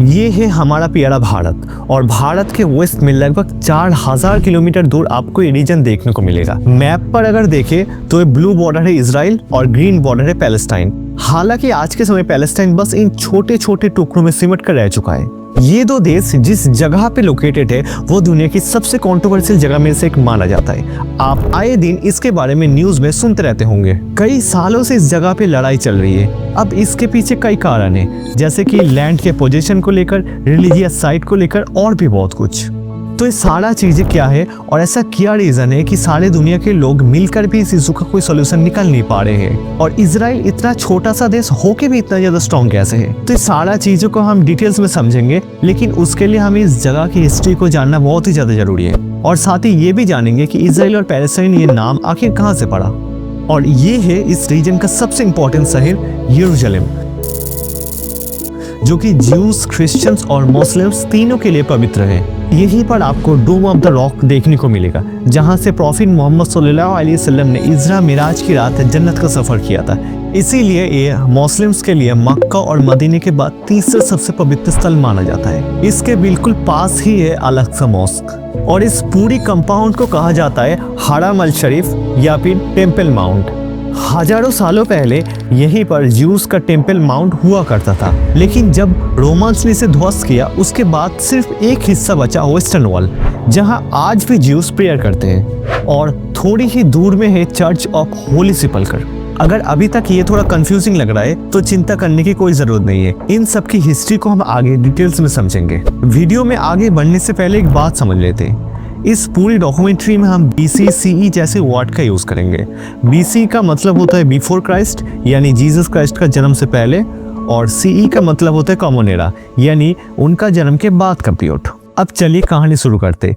ये है हमारा प्यारा भारत, और भारत के वेस्ट में लगभग 4000 किलोमीटर दूर आपको ये रीजन देखने को मिलेगा। मैप पर अगर देखें तो ये ब्लू बॉर्डर है इजराइल और ग्रीन बॉर्डर है पैलेस्टाइन। हालांकि आज के समय पैलेस्टाइन बस इन छोटे छोटे टुकड़ों में सिमट कर रह चुका है। ये दो देश जिस जगह पे लोकेटेड है वो दुनिया की सबसे कंट्रोवर्शियल जगह में से एक माना जाता है। आप आए दिन इसके बारे में न्यूज में सुनते रहते होंगे। कई सालों से इस जगह पे लड़ाई चल रही है। अब इसके पीछे कई कारण है, जैसे कि लैंड के पोजीशन को लेकर, रिलीजियस साइट को लेकर और भी बहुत कुछ। तो ये सारा चीजें क्या है और ऐसा क्या रीजन है कि सारे दुनिया के लोग मिलकर भी इस इशू का कोई सॉल्यूशन निकाल नहीं पा रहे हैं, और इजराइल इतना छोटा सा देश होके भी इतना ज्यादा स्ट्रॉन्ग कैसे है। तो ये सारा चीजों को हम डिटेल्स में समझेंगे, लेकिन उसके लिए हमें इस जगह की हिस्ट्री को जानना बहुत ही ज्यादा जरूरी है। और साथ ही ये भी जानेंगे कि इजराइल और पैलेस्टाइन ये नाम आखिर कहाँ से पड़ा। और ये है इस रीजन का सबसे इंपॉर्टेंट शहर यरूशलेम, जो कि ज्यूज, क्रिश्चियंस और मुस्लिम्स तीनों के लिए पवित्र है। यहीं पर आपको डोम ऑफ द रॉक देखने को मिलेगा, जहां से प्रॉफिट मोहम्मद सल्लल्लाहु अलैहि वसल्लम ने इजरा मिराज की रात जन्नत का सफर किया था। इसीलिए ये मुस्लिम्स के लिए मक्का और मदीने के बाद तीसरा सबसे पवित्र स्थल माना जाता है। इसके बिल्कुल पास ही है अल-अक्सा मॉस्क, और इस पूरी कंपाउंड को कहा जाता है हरम अल शरीफ या फिर टेम्पल माउंट। हजारों सालों पहले यहीं पर ज्यूस का टेम्पल माउंट हुआ करता था, लेकिन जब रोमन्स ने इसे ध्वस्त किया उसके बाद सिर्फ एक हिस्सा बचा, वेस्टर्न वॉल, जहां आज भी ज्यूस प्रेयर करते हैं, और थोड़ी ही दूर में है चर्च ऑफ होली सेपल्कर। अगर अभी तक ये थोड़ा कंफ्यूजिंग लग रहा है तो चिंता करने की कोई जरूरत नहीं है। इन सब की हिस्ट्री को हम आगे डिटेल्स में समझेंगे। वीडियो में आगे बढ़ने से पहले एक बात समझ लेते हैं। इस पूरी डॉक्यूमेंट्री में हम BC CE जैसे वर्ड का यूज करेंगे। BC का मतलब होता है बिफोर क्राइस्ट, यानी जीसस क्राइस्ट का जन्म से पहले, और CE का मतलब होता है कॉमन एरा, यानी उनका जन्म के बाद का पीरियड। अब चलिए कहानी शुरू करते।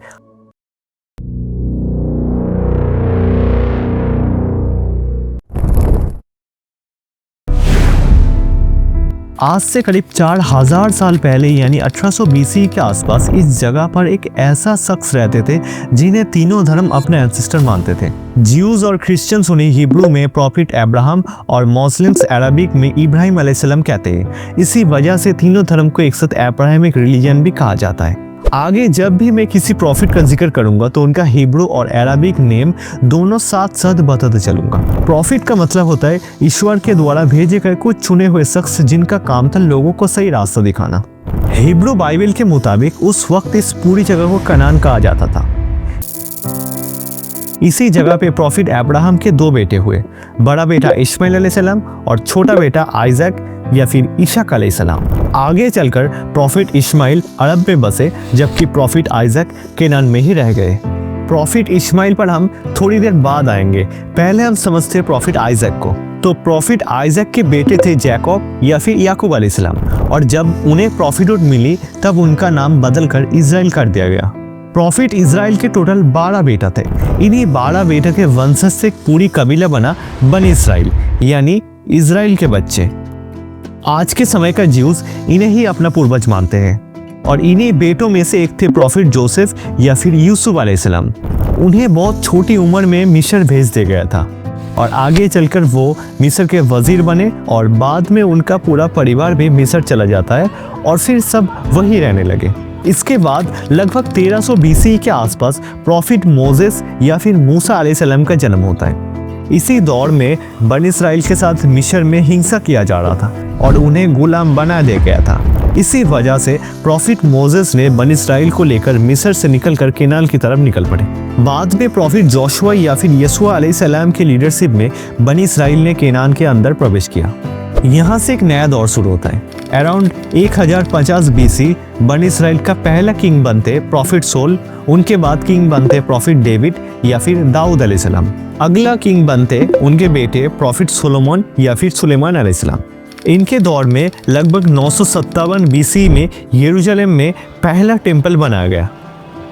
आज से करीब 4000 साल पहले यानी 1800 BC के आसपास इस जगह पर एक ऐसा शख्स रहते थे जिन्हें तीनों धर्म अपने एंसेस्टर मानते थे। ज्यूज और क्रिश्चियंस उन्हें हिब्रू में प्रॉफिट अब्राहम और मुस्लिम्स अरबिक में इब्राहिम अलैहिस्सलाम कहते हैं। इसी वजह से तीनों धर्म को एक साथ अब्राहमिक रिलीजन भी कहा जाता है। आगे जब भी मैं किसी प्रॉफिट का जिक्र करूंगा तो उनका हिब्रू और अरबिक नेम दोनों साथ साथ बताते चलूंगा। प्रॉफिट का मतलब होता है ईश्वर के द्वारा भेजे गए कुछ चुने हुए शख्स जिनका काम था लोगों को सही रास्ता दिखाना। हिब्रू बाइबल के मुताबिक उस वक्त इस पूरी जगह को कनान कहा जाता था। इसी जगह पे प्रॉफिट अब्राहम के दो बेटे हुए, बड़ा बेटा इस्माइल अलैहिस्सलाम और छोटा बेटा आइजक या फिर इशाक अलैहिस्सलाम। आगे चलकर प्रॉफिट इस्माइल अरब में बसे, जबकि प्रॉफिट आइजक केनान में ही रह गए। प्रॉफिट इस्माइल पर हम थोड़ी देर बाद आएंगे। पहले हम समझते हैं प्रॉफिट आइजक को। तो प्रॉफिट आइजक के बेटे थे जैकब या फिर याकूब अलैहिस्सलाम, और जब उन्हें प्रॉफिटहुड मिली तब उनका नाम बदलकर इजराइल कर दिया गया। प्रॉफिट इजराइल के टोटल 12 बेटा थे। इन्हीं 12 बेटा के वंशज से पूरी कबीला बना बनी इसराइल, यानी इजराइल के बच्चे। आज के समय का ज्यूज इन्हें ही अपना पूर्वज मानते हैं, और इन्हीं बेटों में से एक थे प्रॉफिट जोसेफ या फिर यूसुफ अलैहिस्सलाम। उन्हें बहुत छोटी उम्र में मिस्र भेज दिया गया था, और आगे चलकर वो मिस्र के वजीर बने, और बाद में उनका पूरा परिवार भी मिस्र चला जाता है, और फिर सब वहीं रहने लगे। इसके बाद लगभग 1300 BC के आसपास प्रॉफिट मोसेस या फिर मूसा अलैहिस्सलाम का जन्म होता है। इसी दौर में बनी इसराइल के साथ मिस्र में हिंसा किया जा रहा था और उन्हें गुलाम बना दिया गया था। इसी वजह से प्रॉफिट मोसेस ने बनी इसराइल को लेकर मिस्र से निकलकर केनान की तरफ निकल पड़े। बाद में प्रॉफिट जोशुआ या फिर यशुआ अलैहिस्सलाम की लीडरशिप में बनी इसराइल ने केनान के अंदर प्रवेश किया। यहाँ से एक नया दौर शुरू होता है। अराउंड 1050 BC बनी इसराइल का पहला किंग बनते प्रॉफिट सोल। उनके बाद किंग बनते प्रॉफिट डेविड या फिर दाऊद अलैहिस्सलाम। अगला किंग बनते उनके बेटे प्रॉफिट सोलोमन या फिर सुलेमान अलैहिस्सलाम। इनके दौर में लगभग 957 BC में यरूशलेम में पहला टेम्पल बनाया गया,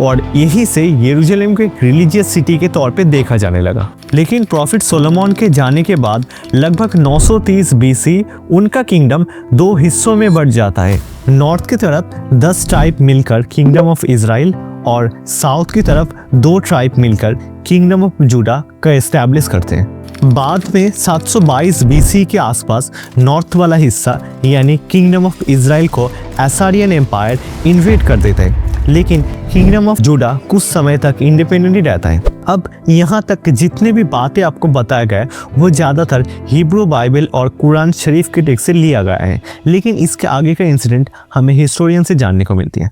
और यहीं से यरूशलेम को एक रिलीजियस सिटी के तौर पे देखा जाने लगा। लेकिन प्रॉफिट सोलोमन के जाने के बाद लगभग 930 BC उनका किंगडम दो हिस्सों में बढ़ जाता है। नॉर्थ की तरफ 10 ट्राइब मिलकर किंगडम ऑफ इजराइल, और साउथ की तरफ 2 ट्राइब मिलकर किंगडम ऑफ जूडा का एस्टैब्लिश करते हैं। बाद में 722 BC के आसपास नॉर्थ वाला हिस्सा यानी किंगडम ऑफ इजराइल को एसारियन एम्पायर इन्वेड कर देते हैं, लेकिन किंगडम ऑफ जूडा कुछ समय तक इंडिपेंडेंटली रहता है। अब यहाँ तक जितने भी बातें आपको बताया गया वो ज़्यादातर हिब्रू बाइबल और कुरान शरीफ के टेक्स्ट से लिया गया है, लेकिन इसके आगे का इंसिडेंट हमें हिस्टोरियन से जानने को मिलती है।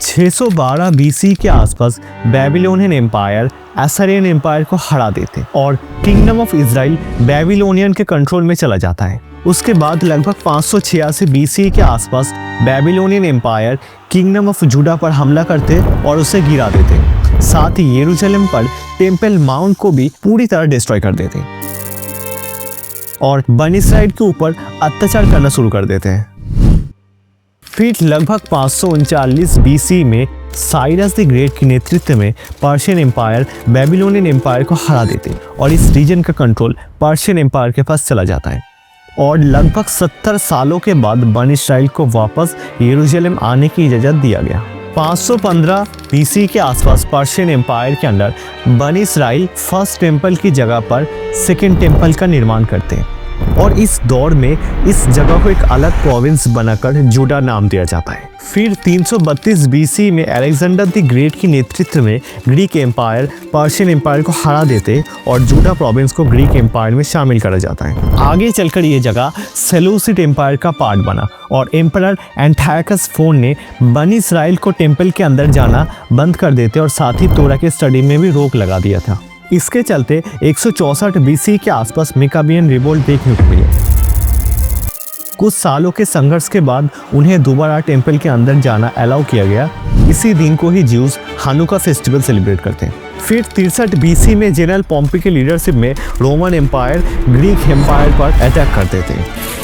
612 BC के आसपास बेबीलोनियन एम्पायर एसारियन एम्पायर को हरा देते और किंगडम ऑफ इजराइल बेबीलोनियन के कंट्रोल में चला जाता है। उसके बाद लगभग 586 BC के आसपास Babylonian empire kingdom of Judah पर हमला करते और उसे गिरा देते। साथ ही यरूशलेम पर टेम्पल माउंट को भी पूरी तरह डिस्ट्रॉय कर देते और बनी इस्राइल के ऊपर अत्याचार करना शुरू कर देते हैं। फिर लगभग 539 BC में साइरस द ग्रेट के नेतृत्व में पर्शियन एम्पायर बेबीलोनियन एम्पायर को हरा देते और इस रीजन का कंट्रोल पर्शियन एम्पायर के पास चला जाता है और लगभग 70 सालों के बाद बनी इस्राइल को वापस यरूशलेम आने की इजाज़त दिया गया। 515 BC के आसपास पर्शियन एम्पायर के अंदर बनी इस्राइल फर्स्ट टेम्पल की जगह पर सेकेंड टेम्पल का निर्माण करते हैं और इस दौर में इस जगह को एक अलग प्रोविंस बनाकर जूडा नाम दिया जाता है। फिर 332 BC में अलेक्जेंडर द ग्रेट के नेतृत्व में ग्रीक एम्पायर पर्शियन एम्पायर को हरा देते और जूडा प्रोविंस को ग्रीक एम्पायर में शामिल करा जाता है। आगे चलकर ये जगह सेलूसिड एम्पायर का पार्ट बना और एम्परर एंटियोकस IV ने बनी इस्राइल को टेम्पल के अंदर जाना बंद कर देते और साथ ही तोरा के स्टडी में भी रोक लगा दिया था। इसके चलते 164 BC के आसपास मिकाबियन रिवोल्ट देखने को मिले। कुछ सालों के संघर्ष के बाद उन्हें दोबारा टेम्पल के अंदर जाना अलाउ किया गया। इसी दिन को ही ज्यूज हानुका फेस्टिवल सेलिब्रेट करते हैं। फिर 63 BC में जनरल पॉम्पी के लीडरशिप में रोमन एम्पायर ग्रीक एम्पायर पर अटैक करते थे।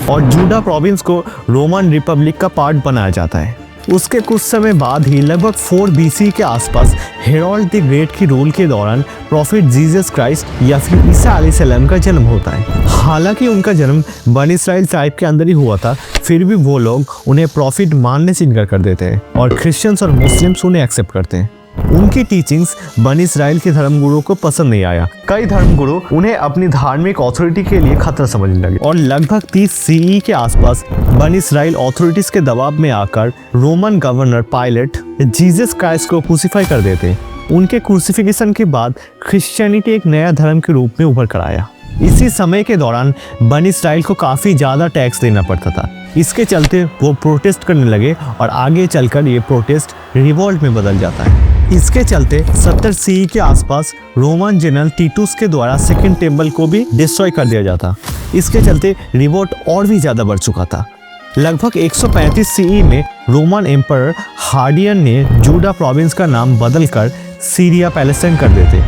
और जूडा प्रोविंस को रोमन रिपब्लिक का पार्ट बनाया जाता है। उसके कुछ समय बाद ही लगभग 4 BC के आसपास हेरोल्ड द ग्रेट की रूल के दौरान प्रॉफिट जीसस क्राइस्ट या फिर ईसा अलैहिस्सलाम का जन्म होता है। हालांकि उनका जन्म बनी इस्राइल ट्राइब के अंदर ही हुआ था, फिर भी वो लोग उन्हें प्रॉफिट मानने से इनकार कर देते हैं और क्रिश्चियंस और मुस्लिम्स उन्हें एक्सेप्ट करते हैं। उनकी टीचिंग्स बनी इस्राइल के धर्मगुरुओं को पसंद नहीं आया। कई धर्मगुरु उन्हें अपनी धार्मिक अथॉरिटी के लिए खतरा समझने लगे और लगभग 30 CE के आसपास बनी इस्राइल अथॉरिटीज के दबाव में आकर Roman governor pilot Jesus Christ को क्रूसिफाई कर देते। उनके क्रूसिफिकेशन के बाद क्रिश्चियनिटी एक नया धर्म के रूप में उभर कर आया। इसी समय के दौरान बनी इस्राइल को काफ़ी ज़्यादा टैक्स देना पड़ता था। इसके चलते वो प्रोटेस्ट करने लगे और आगे चलकर ये प्रोटेस्ट रिवोल्ट में बदल जाता है। इसके चलते 70 CE के आसपास रोमन जनरल टीटुस के द्वारा सेकेंड टेम्पल को भी डिस्ट्रॉय कर दिया जाता। इसके चलते रिवोल्ट और भी ज़्यादा बढ़ चुका था। लगभग 135 CE में रोमन एम्परर हार्डियन ने जूडा प्रोविंस का नाम बदलकर सीरिया पैलेस्टाइन कर देते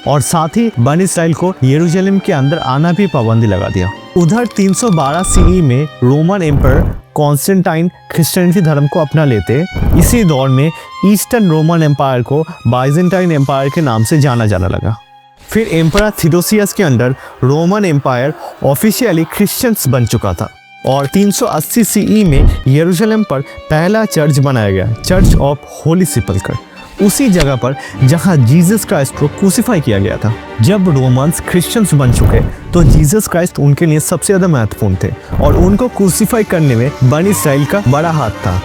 और साथ ही बनी इस्राइल को यरूशलेम के अंदर आना भी पाबंदी लगा दिया। उधर 312 CE में रोमन एम्परर कॉन्स्टेंटाइन क्रिश्चियनिटी धर्म को अपना लेते। इसी दौर में ईस्टर्न रोमन एम्पायर को बाइजेंटाइन एम्पायर के नाम से जाना जाने लगा। फिर एम्परर थियोडोसियस के under Roman empire officially Christians बन चुका था और 380 CE में यरूशलेम पर पहला चर्च बनाया गया, चर्च ऑफ होली सेपल्कर, उसी जगह पर जहां जीसस क्राइस्ट को क्रूसिफाई किया गया था। जब रोमन्स क्रिश्चियंस बन चुके तो जीसस क्राइस्ट उनके लिए सबसे ज़्यादा महत्वपूर्ण थे और उनको क्रूसिफाई करने में बनी इस्राइल का बड़ा हाथ था।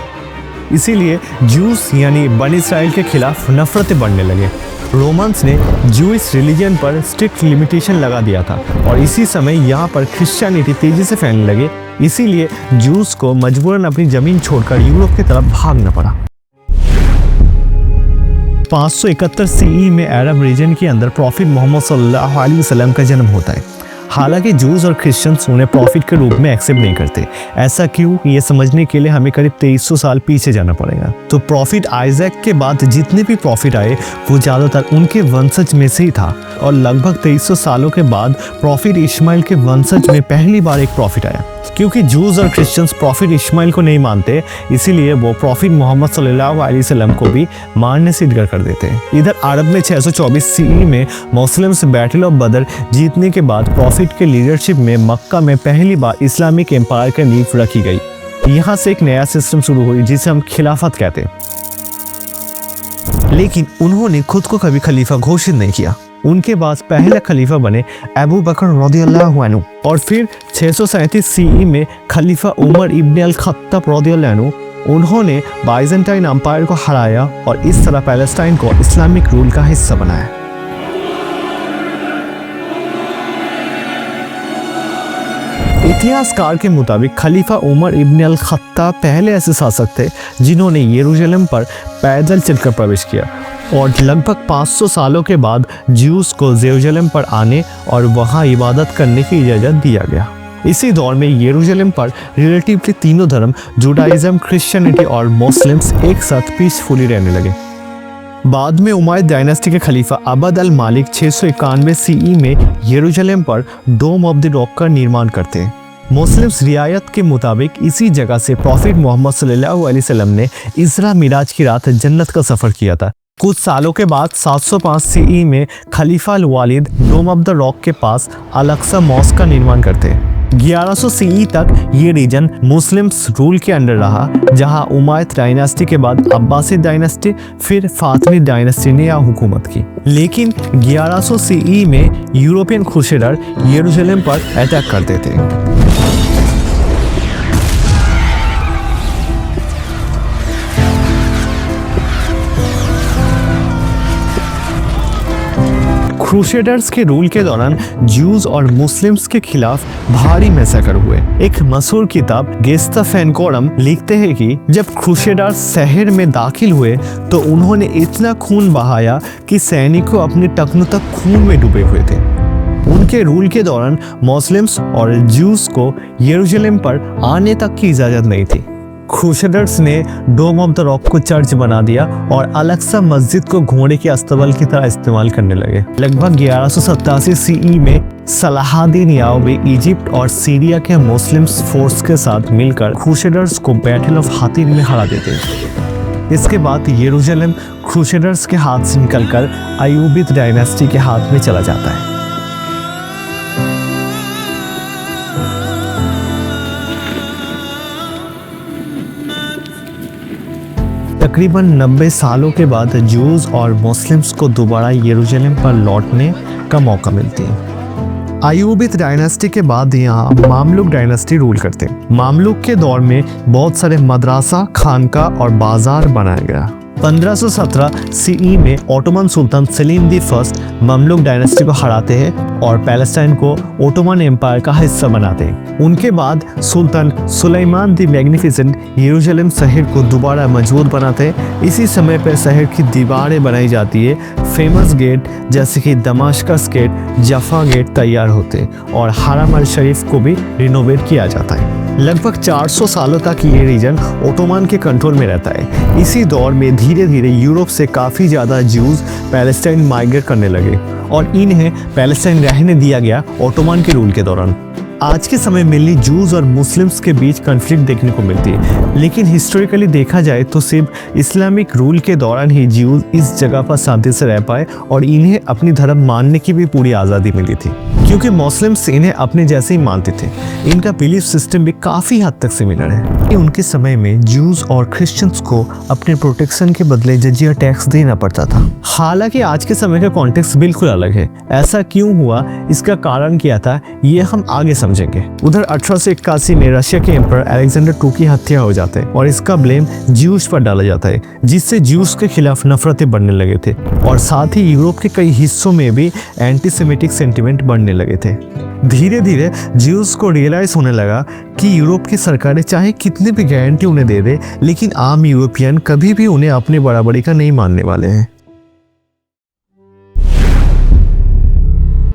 इसीलिए जूस यानी बनी इस्राइल के खिलाफ नफरतें बढ़ने लगे। रोमन्स ने जूइश रिलीजन पर स्ट्रिक्ट लिमिटेशन लगा दिया था और इसी समय यहाँ पर क्रिश्चियनिटी तेजी से फैलने लगे। इसीलिए जूस को मजबूरन अपनी ज़मीन छोड़कर यूरोप की तरफ भागना पड़ा। 571 CE में अरब रीजन के अंदर प्रॉफिट मोहम्मद सल्लल्लाहु अलैहि वसल्लम का जन्म होता है। हालांकि जूस और क्रिश्चियंस उन्हें प्रॉफिट के रूप में एक्सेप्ट नहीं करते। ऐसा क्यों, ये समझने के लिए हमें करीब 2300 साल पीछे जाना पड़ेगा। तो प्रॉफिट आइजैक के बाद जितने भी प्रॉफिट आए वो ज़्यादातर उनके वंशज में से ही था और लगभग 2300 सालों के बाद प्रॉफिट इस्माइल के वंशज में पहली बार एक प्रॉफिट आया। क्योंकि जूस और क्रिश्चियंस प्रॉफिट इस्माइल को नहीं मानते, इसीलिए वो प्रॉफिट मोहम्मद सल्लल्लाहु अलैहि वसल्लम को भी मानने से इनकार कर देते हैं। इधर अरब में 624 CE में मुस्लिम्स बैटल ऑफ बदर जीतने के बाद प्रॉफिट प्रॉफिट के लीडरशिप में मक्का में पहली बार इस्लामिक एम्पायर की नींव रखी गई। यहाँ से एक नया सिस्टम शुरू हुई जिसे हम खिलाफत कहते हैं। लेकिन उन्होंने खुद को कभी खलीफा घोषित नहीं किया। उनके बाद पहला खलीफा बने अबू बकर रज़ियल्लाहु अन्हु और फिर 637 सीई में खलीफा उमर इब्न अल खत्ताब रज़ियल्लाहु अन्हु। उन्होंने बाइजेंटाइन एम्पायर को हराया और इस तरह पैलेस्टाइन को इस्लामिक रूल का हिस्सा बनाया। इतिहासकार के मुताबिक खलीफा उमर इब्न अल खत्ताब पहले ऐसे शासक थे जिन्होंने यरूशलेम पर पैदल चलकर प्रवेश किया और लगभग 500 सालों के बाद ज्यूस को यरूशलेम पर आने और वहां इबादत करने की इजाज़त दिया गया। इसी दौर में यरूशलेम पर रिलेटिवली तीनों धर्म जुडाइज्म, क्रिश्चियनिटी और मुस्लिम्स एक साथ पीसफुली रहने लगे। बाद में उमैयद डायनेस्टी के खलीफा अब्द अल मालिक 691 सीई में यरूशलेम पर डोम ऑफ द रॉक का निर्माण करते हैं। मुस्लिम्स रियायत के मुताबिक इसी जगह से प्रॉफिट मोहम्मद सल्लल्लाहु अलैहि वसल्लम ने इसरा मिराज की रात जन्नत का सफ़र किया था। कुछ सालों के बाद 705 सीई में खलीफा अल वालिद डोम ऑफ द रॉक के पास अल अक्सा मॉस्क का निर्माण करते हैं। 1100 सीई तक ये रीजन मुस्लिम्स रूल के अंडर रहा, जहां उमैयद डायनेस्टी के बाद अब्बासिद डायनेस्टी फिर फातिमिद डायनेस्टी ने यहाँ हुकूमत की। लेकिन 1100 सीई में यूरोपियन क्रूसेडर यरूशलेम पर अटैक करते थे। क्रूसेडर्स के रूल के दौरान ज्यूज और मुस्लिम्स के खिलाफ भारी मैसेकर हुए। एक मशहूर किताब गेस्ता फेनकोरम लिखते हैं कि जब क्रूसेडर्स शहर में दाखिल हुए तो उन्होंने इतना खून बहाया कि सैनिकों अपने टखनों तक खून में डूबे हुए थे। उनके रूल के दौरान मुस्लिम्स और ज्यूज को यरूशलेम पर आने तक की इजाज़त नहीं थी। क्रूसेडर्स ने डोम ऑफ द रॉक को चर्च बना दिया और अल अक्सा मस्जिद को घोड़े के अस्तबल की तरह इस्तेमाल करने लगे। लगभग 1187 सीई में सलाहुद्दीन यायूबी इजिप्ट और सीरिया के मुस्लिम्स फोर्स के साथ मिलकर क्रूसेडर्स को बैटल ऑफ हातिन में हरा देते। इसके बाद यरूशलेम क्रूसेडर्स के हाथ से निकलकर अय्यूबिद डायनेस्टी के हाथ में चला जाता है। तकरीबन 90 सालों के बाद ज्यूज और मुस्लिम्स को दोबारा यरूशलेम पर लौटने का मौका मिलती है। अय्यूबिद डायनेस्टी के बाद यहाँ मामलुक डायनेस्टी रूल करते हैं। मामलुक के दौर में बहुत सारे मदरसा, खानका और बाजार बनाया गया। 1517 सीई में Ottoman sultan Selim the first Mamluk dynasty को हराते हैं और पैलेस्टाइन को ओटोमन एम्पायर का हिस्सा बनाते हैं। उनके बाद सुल्तान सुलेमान दी मैग्निफिसेंट यरूशलेम शहर को दोबारा मजबूत बनाते हैं। इसी समय पर शहर की दीवारें बनाई जाती है। फेमस गेट जैसे कि दमाश्कस गेट, जफा गेट तैयार होते हैं और हरम अल शरीफ को भी रिनोवेट किया जाता है। लगभग 400 सालों तक ये रीजन ओटोमन के कंट्रोल में रहता है। इसी दौर में धीरे धीरे यूरोप से काफ़ी ज़्यादा ज्यूज पैलेस्टाइन माइग्रेट करने लगे और इन्हें पैलेस्टाइन रहने दिया गया ओटोमन के रूल के दौरान। आज के समय में ज्यूज और मुस्लिम्स के बीच कॉन्फ्लिक्ट देखने को मिलती है, लेकिन हिस्टोरिकली देखा जाए तो सिर्फ इस्लामिक रूल के दौरान ही ज्यूज इस जगह पर शांति से रह पाए और इन्हें अपनी धर्म मानने की भी पूरी आज़ादी मिली थी, क्योंकि मुस्लिम्स इन्हें अपने जैसे ही मानते थे। इनका बिलीफ सिस्टम भी काफ़ी हद तक सिमिलर है। उनके समय में ज्यूज और क्रिश्चियंस को अपने प्रोटेक्शन के बदले जजिया टैक्स देना पड़ता था। हालांकि आज के समय का कॉन्टेक्स्ट बिल्कुल अलग है। ऐसा क्यों हुआ, इसका कारण क्या था, ये हम आगे समझेंगे। उधर 1881 में रशिया के एम्पर अलेक्जेंडर II की हत्या हो जाता है और इसका ब्लेम ज्यूज पर डाला जाता है, जिससे ज्यूज के खिलाफ नफरतें बढ़ने लगे थे और साथ ही यूरोप के कई हिस्सों में भी एंटीसेमिटिक सेंटिमेंट बढ़ने लगे थे। धीरे धीरे ज्यूज को रियलाइज होने लगा कि यूरोप की सरकारें चाहे कितनी भी गारंटी उन्हें दे दे, लेकिन आम यूरोपियन कभी भी उन्हें अपने बराबरी का नहीं मानने वाले हैं।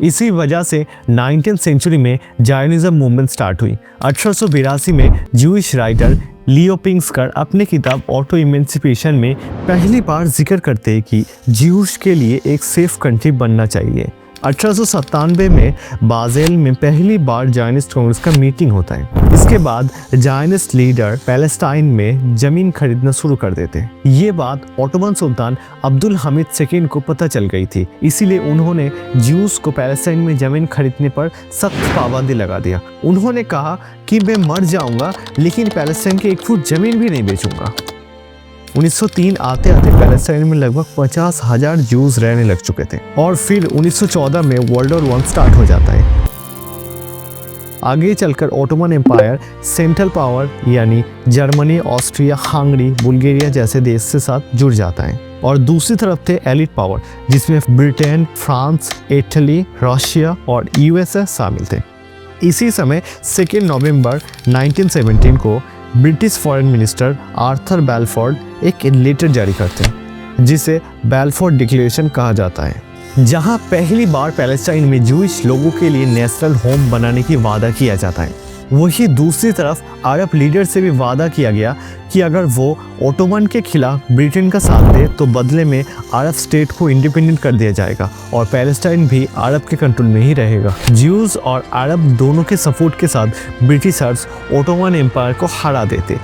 इसी वजह से 19th सेंचुरी में जायनिज्म मूवमेंट स्टार्ट हुई। 1882 में ज्यूइश राइटर लियो पिंक्स्कर अपनी किताब ऑटो इमेंसिपेशन में पहली बार जिक्र करते हैं कि ज्यूज के लिए एक सेफ कंट्री बनना चाहिए, 1897 में बाजेल में पहली बार जायनिस्ट कांग्रेस का मीटिंग होता है। इसके बाद जायनिस्ट लीडर पैलेस्टाइन में जमीन खरीदना शुरू कर देते हैं। ये बात ओटोमन सुल्तान अब्दुल हमीद सेकेंड को पता चल गई थी, इसीलिए उन्होंने ज्यूस को पैलेस्टाइन में जमीन खरीदने पर सख्त पाबंदी लगा दिया। उन्होंने कहा कि मैं मर जाऊंगा लेकिन पैलेस्टाइन की 1 फुट जमीन भी नहीं बेचूंगा। 1903 आते आते पैलेस्टाइन में लगभग 50,000 ज्यूज रहने लग चुके थे और फिर 1914 में वर्ल्ड वॉर 1 स्टार्ट हो जाता है। आगे चलकर ओटोमन एम्पायर सेंट्रल पावर यानी जर्मनी, ऑस्ट्रिया, हंगरी, बुल्गारिया जैसे देश के साथ जुड़ जाता है और दूसरी तरफ थे एलिट पावर जिसमें ब्रिटेन, फ्रांस, इटली, रशिया और यूएसए शामिल थे। इसी समय 2 नवंबर 1917 को ब्रिटिश फॉरेन मिनिस्टर आर्थर बैलफोर्ड एक लेटर जारी करते हैं जिसे बैलफोर्ड डिक्लेरेशन कहा जाता है, जहां पहली बार पैलेस्टाइन में जूइश लोगों के लिए नेशनल होम बनाने की वादा किया जाता है। वही दूसरी तरफ अरब लीडर से भी वादा किया गया कि अगर वो ओटोमन के खिलाफ ब्रिटेन का साथ दे तो बदले में अरब स्टेट को इंडिपेंडेंट कर दिया जाएगा और पैलेस्टाइन भी अरब के कंट्रोल में ही रहेगा। ज्यूज और अरब दोनों के सपोर्ट के साथ ब्रिटिशर्स ओटोमन एम्पायर को हरा देते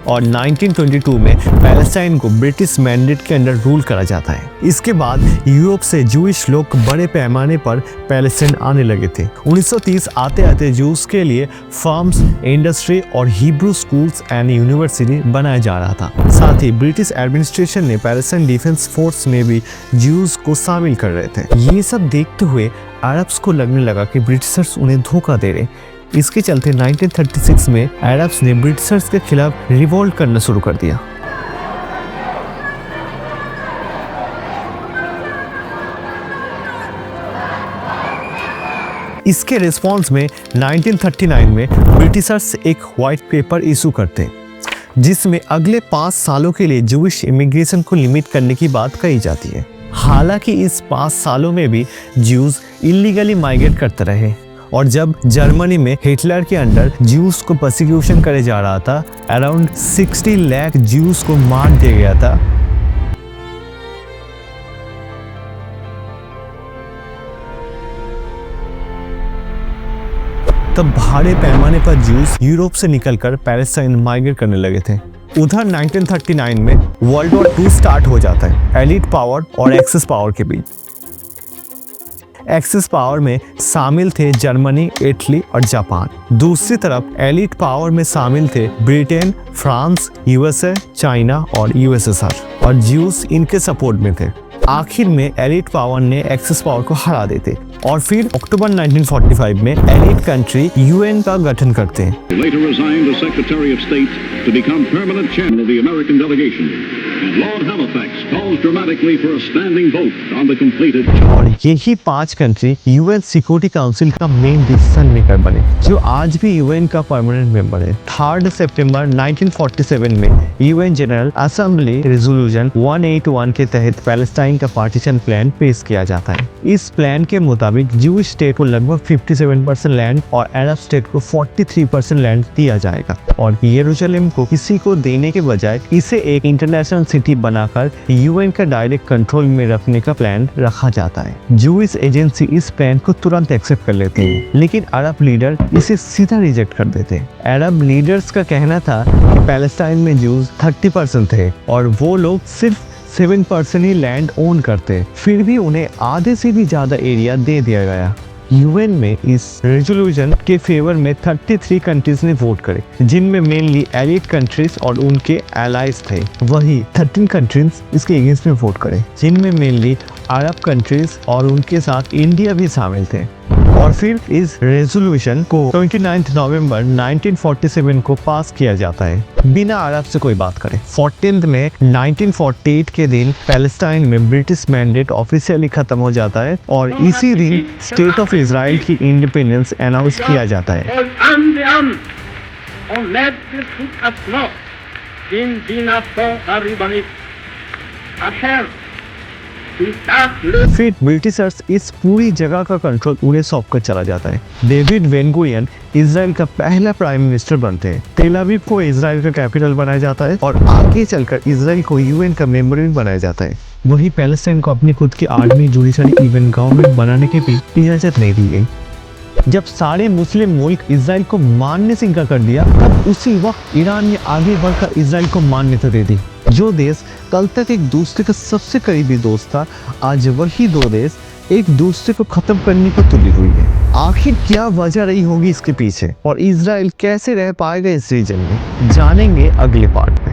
और 1922 में पैलेस्टाइन को ब्रिटिश मैंडेट के अंडर रूल करा जाता है। इसके बाद यूरोप से जूइश लोग बड़े पैमाने पर पैलेस्टाइन आने लगे थे। 1930 आते आते जूस के लिए फार्म्स, इंडस्ट्री और हिब्रू स्कूल्स एंड यूनिवर्सिटी बनाया जा रहा था। साथ ही ब्रिटिश एडमिनिस्ट्रेशन ने पैलेस्टाइन डिफेंस फोर्स में भी ज्यूज को शामिल कर रहे थे। ये सब देखते हुए अरब्स को लगने लगा कि ब्रिटिशर्स उन्हें धोखा दे रहे। इसके चलते 1936 में अरब्स ने ब्रिटिशर्स के खिलाफ रिवोल्ट करना शुरू कर दिया। इसके रिस्पॉन्स में 1939 में ब्रिटिशर्स एक व्हाइट पेपर इशू करते हैं जिसमें अगले 5 सालों के लिए जूइश इमिग्रेशन को लिमिट करने की बात कही जाती है। हालांकि इस 5 सालों में भी ज्यूज इलीगली माइग्रेट करते रहे और जब जर्मनी में हिटलर के अंडर ज्यूस को प्रोसिक्यूशन करे जा रहा था, अराउंड 60 लाख ज्यूस को मार दिया गया था। तब भारी पैमाने पर ज्यूस यूरोप से निकलकर पैलेस्टाइन माइग्रेट करने लगे थे। उधर 1939 में वर्ल्ड वॉर 2 स्टार्ट हो जाता है एलिट पावर और एक्सेस पावर के बीच। एक्सेस पावर में शामिल थे जर्मनी, इटली और जापान। दूसरी तरफ एलिट पावर में शामिल थे ब्रिटेन, फ्रांस, यूएसए, चाइना और यूएसएसआर और ज्यूस इनके सपोर्ट में थे। आखिर में एलिट पावर ने एक्सेस पावर को हरा देते और फिर अक्टूबर 1945 में एलिट कंट्री यूएन का गठन करते हैं। Later resigned as Secretary of State to become permanent chairman of the American delegation. And Lord Halifax calls dramatically for a standing vote on the completed. और यही 5 कंट्री यूएन सिक्योरिटी काउंसिल का main decision maker बने, जो आज भी UN का permanent member है। 3 सितंबर 1947 में यूएन जनरल असेंबली रेजोल्यूशन 181 के तहत पैलेस्टाइन का पार्टीशन प्लान पेश किया जाता है। इस प्लान के मुताबिक ज्यूइश स्टेट को लगभग 57% लैंड और अरब स्टेट को 43% लैंड दिया जाएगा और यरूशलेम को किसी को देने के बजाय इसे एक इंटरनेशनल सिटी बनाकर यूएन का डायरेक्ट कंट्रोल में रखने का प्लान रखा जाता है। ज्यूइश एजेंसी इस प्लान को तुरंत एक्सेप्ट कर लेते हैं, लेकिन अरब लीडर इसे सीधा रिजेक्ट कर देते हैं। अरब लीडर्स का कहना था कि पैलेस्टाइन में ज्यूज 30% थे और वो लोग सिर्फ 7% ही लैंड ओन करते, फिर भी उन्हें आधे से भी ज्यादा एरिया दे दिया गया। यूएन में इस रेजोल्यूशन के फेवर में 33 कंट्रीज ने वोट करे, जिनमें मेनली एलिट कंट्रीज और उनके एलाइज थे। वही 13 कंट्रीज इसके अगेंस्ट में वोट करे, जिनमें मेनली अरब कंट्रीज और उनके साथ इंडिया भी शामिल थे। और फिर इस रेजोल्यूशन को 29 नवंबर 1947 को पास किया जाता है बिना अरब से कोई बात करे। 14 में 1948 के दिन पैलेस्टाइन में ब्रिटिश मैंडेट ऑफिशियली खत्म हो जाता है और इसी दिन स्टेट ऑफ इजराइल की इंडिपेंडेंस अनाउंस किया जाता है। फिर ब्रिटिशर्स इस पूरी जगह का कंट्रोल उन्हें सौंप कर चला जाता है। डेविड बेन गुरियन इजराइल का पहला प्राइम मिनिस्टर बनते हैं। तेल अवीव को इजराइल का कैपिटल बनाया जाता है और आगे चलकर इजराइल को यूएन का मेंबर भी बनाया जाता है। वहीं पैलेस्टाइन को अपनी खुद की आर्मी, जुडिशरी, इवन गवर्नमेंट बनाने की भी इजाजत नहीं दी गई। जब सारे मुस्लिम मुल्क इजराइल को मानने से इनकार कर दिया, तब उसी वक्त ईरान ने आगे बढ़कर इजराइल को मान्यता दे दी। जो देश कल तक एक दूसरे का सबसे करीबी दोस्त था, आज वही दो देश एक दूसरे को खत्म करने को तुली हुई है। आखिर क्या वजह रही होगी इसके पीछे और इजराइल कैसे रह पाएगा इस रीजन में, जानेंगे अगले पार्ट में।